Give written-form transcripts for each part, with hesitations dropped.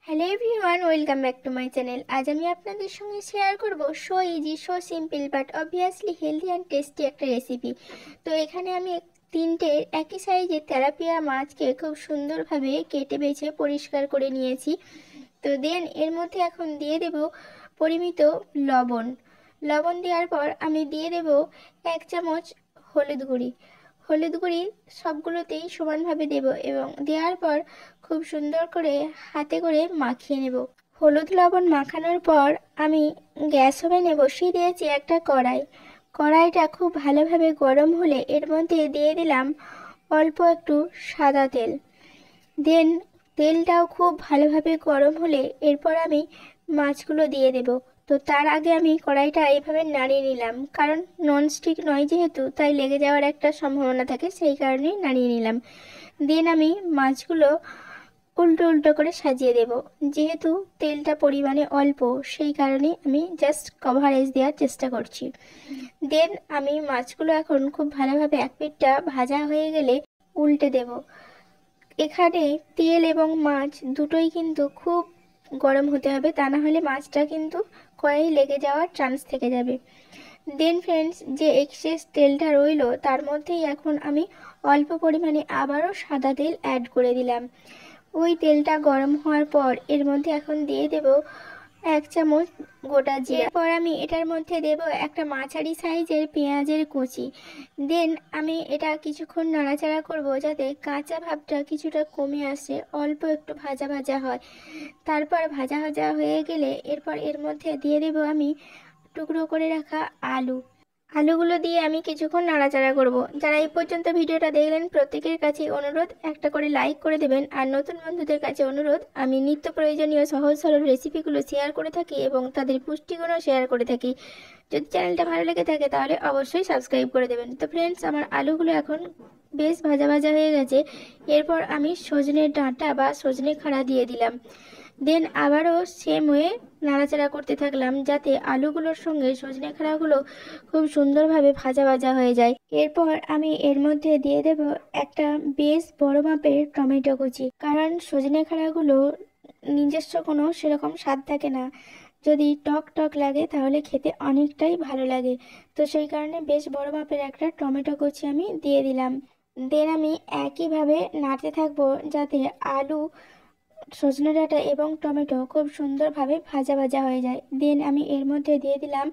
Hello everyone, welcome back to my channel. আজ আমি আপনাদের সঙ্গে শেয়ার করব so easy, so simple but obviously healthy and tasty একটা রেসিপি। তো এখানে আমি তিনটে একই সাইজের তেলাপিয়া মাছকে খুব সুন্দরভাবে কেটে বেছে পরিষ্কার করে নিয়েছি। তো দেন এর মধ্যে এখন দিয়ে দেব পরিমিত লবণ। লবণ দেওয়ার পর আমি দিয়ে দেব 1 চামচ হলুদ গুঁড়ি সবগুলোতেই সমানভাবে দেব এবং দেওয়ার পর খুব সুন্দর করে হাতে করে মাখিয়ে নেব। হলুদ লবণ মাখানোর পর আমি গ্যাস ওভেনে বসিয়ে দিয়েছি একটা কড়াইটা খুব ভালোভাবে গরম হলে এর মধ্যে দিয়ে দিলাম অল্প একটু সাদা তেল। দেন তেলটাও খুব ভালোভাবে গরম হলে এরপর আমি মাছগুলো দিয়ে দেব। তো তার আগে আমি কড়াইটা এইভাবে নাড়িয়ে নিলাম, কারণ ননস্টিক নয় যেহেতু, তাই লেগে যাওয়ার একটা সম্ভাবনা থাকে, সেই কারণেই নাড়িয়ে নিলাম। দেন আমি মাছগুলো উল্টো উল্টো করে সাজিয়ে দেব। যেহেতু তেলটা পরিমাণে অল্প, সেই কারণে আমি জাস্ট কভারেজ দেওয়ার চেষ্টা করছি। দেন আমি মাছগুলো এখন খুব ভালোভাবে এক পিঠটা ভাজা হয়ে গেলে উল্টে দেব। এখানে তেল এবং মাছ দুটোই কিন্তু খুব গরম হতে হবে, তা না হলে মাছটা কিন্তু কড়াই লেগে যাওয়ার চান্স থেকে যাবে। দেন ফ্রেন্ডস, যে এক্সেস তেলটা রইলো তার মধ্যেই এখন আমি অল্প পরিমাণে আবারও সাদা তেল অ্যাড করে দিলাম। ওই তেলটা গরম হওয়ার পর এর মধ্যে এখন দিয়ে দেব 1 চামচ গোটা জিরা। এরপর আমি এটার মধ্যে দেব একটা মাঝারি সাইজের পেঁয়াজের কুচি। দেন আমি এটা কিছুক্ষণ নাড়াচাড়া করব যাতে কাঁচা ভাবটা কিছুটা কমে আসে, অল্প একটু ভাজা ভাজা হয়। তারপর ভাজা ভাজা হয়ে গেলে এরপর এর মধ্যে দিয়ে দেব আমি টুকরো করে রাখা আলুগুলো দিয়ে আমি কিছুক্ষণ নাড়াচাড়া করব। যারা এই পর্যন্ত ভিডিওটা দেখলেন প্রত্যেকের কাছে অনুরোধ একটা করে লাইক করে দেবেন, আর নতুন বন্ধুদের কাছে অনুরোধ, আমি নিত্য প্রয়োজনীয় সহজ সরল রেসিপিগুলো শেয়ার করে থাকি এবং তাদের পুষ্টিগুণও শেয়ার করে থাকি। যদি চ্যানেলটা ভালো লেগে থাকে তাহলে অবশ্যই সাবস্ক্রাইব করে দেবেন। তো ফ্রেন্ডস, আমার আলুগুলো এখন বেশ ভাজা ভাজা হয়ে গেছে। এরপর আমি সজনে ডাঁটা বা সজনে খাড়া দিয়ে দিলাম। দেন আবারও সেম ওয়ে নাড়াচাড়া করতে থাকলাম যাতে আলুগুলোর সঙ্গে সজনে খাড়াগুলো খুব সুন্দরভাবে ভাজা ভাজা হয়ে যায়। এরপর আমি এর মধ্যে দিয়ে দেব একটা বেশ বড় মাপের টমেটো কুচি, কারণ সজনে খাড়াগুলো নিজস্ব কোনো সেরকম স্বাদ থাকে না, যদি টক টক লাগে তাহলে খেতে অনেকটাই ভালো লাগে। তো সেই কারণে বেশ বড় মাপের একটা টমেটো কুচি আমি দিয়ে দিলাম। দেন আমি একইভাবে নাড়তে থাকবো যাতে আলু, সজনে ডাঁটা এবং টমেটো খুব সুন্দরভাবে ভাজা ভাজা হয়ে যায়। দেন আমি এর মধ্যে দিয়ে দিলাম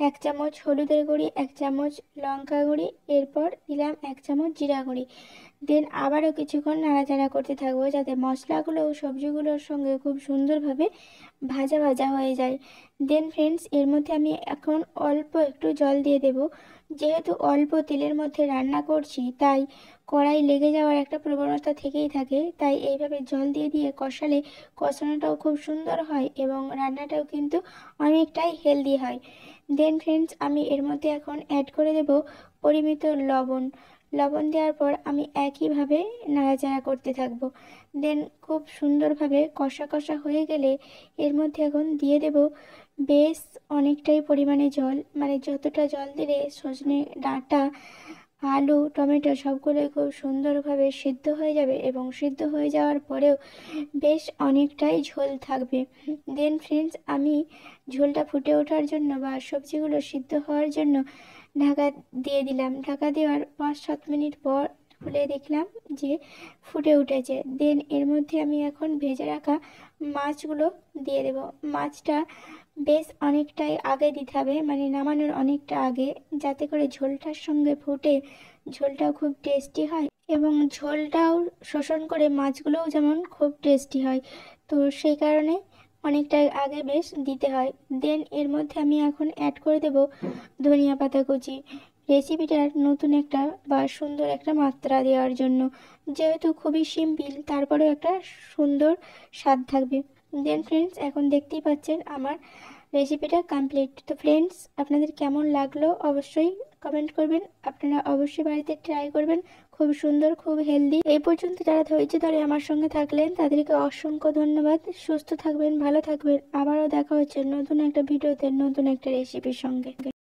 1 চামচ হলুদের গুঁড়ি, 1 চামচ লঙ্কা গুঁড়ি, এরপর দিলাম 1 চামচ জিরা গুঁড়ি। দেন আবারও কিছুক্ষণ নাড়াচাড়া করতে থাকবো যাতে মশলাগুলো ও সবজিগুলোর সঙ্গে খুব সুন্দরভাবে ভাজা ভাজা হয়ে যায়। দেন ফ্রেন্ডস, এর মধ্যে আমি এখন অল্প একটু জল দিয়ে দেব। যেহেতু অল্প তেলের মধ্যে রান্না করছি তাই কড়াই লেগে যাওয়ার একটা প্রবণতা থেকেই থাকে, তাই এইভাবে জল দিয়ে দিয়ে কষালে কষানোটাও খুব সুন্দর হয় এবং রান্নাটাও কিন্তু অনেকটাই হেলদি হয়। দেন ফ্রেন্ডস, আমি এর মধ্যে এখন অ্যাড করে দেব পরিমিত লবণ দেওয়ার পর আমি একইভাবে নাড়াচাড়া করতে থাকবো। দেন খুব সুন্দরভাবে কষা কষা হয়ে গেলে এর মধ্যে এখন দিয়ে দেব বেশ অনেকটাই পরিমাণে জল, মানে যতটা জল দিলে সজনে ডাঁটা, আলু, টমেটো সবগুলোই খুব সুন্দরভাবে সিদ্ধ হয়ে যাবে এবং সিদ্ধ হয়ে যাওয়ার পরেও বেশ অনেকটাই ঝোল থাকবে। দেন ফ্রেন্ডস, আমি ঝোলটা ফুটে ওঠার জন্য বা সবজিগুলো সিদ্ধ হওয়ার জন্য ঢাকা দিয়ে দিলাম। ঢাকা দেওয়ার 5-7 মিনিট পর খুলে দেখলাম যে ফুটে উঠেছে। দেন এর মধ্যে আমি এখন ভেজে রাখা মাছগুলো দিয়ে দেব। মাছটা বেশ অনেকটাই আগে দিতে হবে, মানে নামানোর অনেকটা আগে, যাতে করে ঝোলটার সঙ্গে ফুটে ঝোলটাও খুব টেস্টি হয় এবং ঝোলটাও শোষণ করে মাছগুলোও যেমন খুব টেস্টি হয়। তো সেই কারণে অনেকটাই আগে বেশ দিতে হয়। দেন এর মধ্যে আমি এখন অ্যাড করে দেব ধনিয়া পাতা কুচি, রেসিপিটার নতুন একটা বা সুন্দর একটা মাত্রা দেওয়ার জন্য। যেহেতু খুবই সিম্পল, তারপরেও একটা সুন্দর স্বাদ থাকবে। দেন ফ্রেন্ডস, এখন দেখতেই পাচ্ছেন আমার রেসিপিটা কমপ্লিট। তো ফ্রেন্ডস, আপনাদের কেমন লাগলো অবশ্যই কমেন্ট করবেন। আপনারা অবশ্যই বাড়িতে ট্রাই করবেন, খুব সুন্দর, খুব হেলদি। এই পর্যন্ত যারা ধৈর্য ধরে আমার সঙ্গে থাকলেন তাদেরকে অসংখ্য ধন্যবাদ। সুস্থ থাকবেন, ভালো থাকবেন। আবারও দেখা হচ্ছে নতুন একটা ভিডিওতে নতুন একটা রেসিপির সঙ্গে।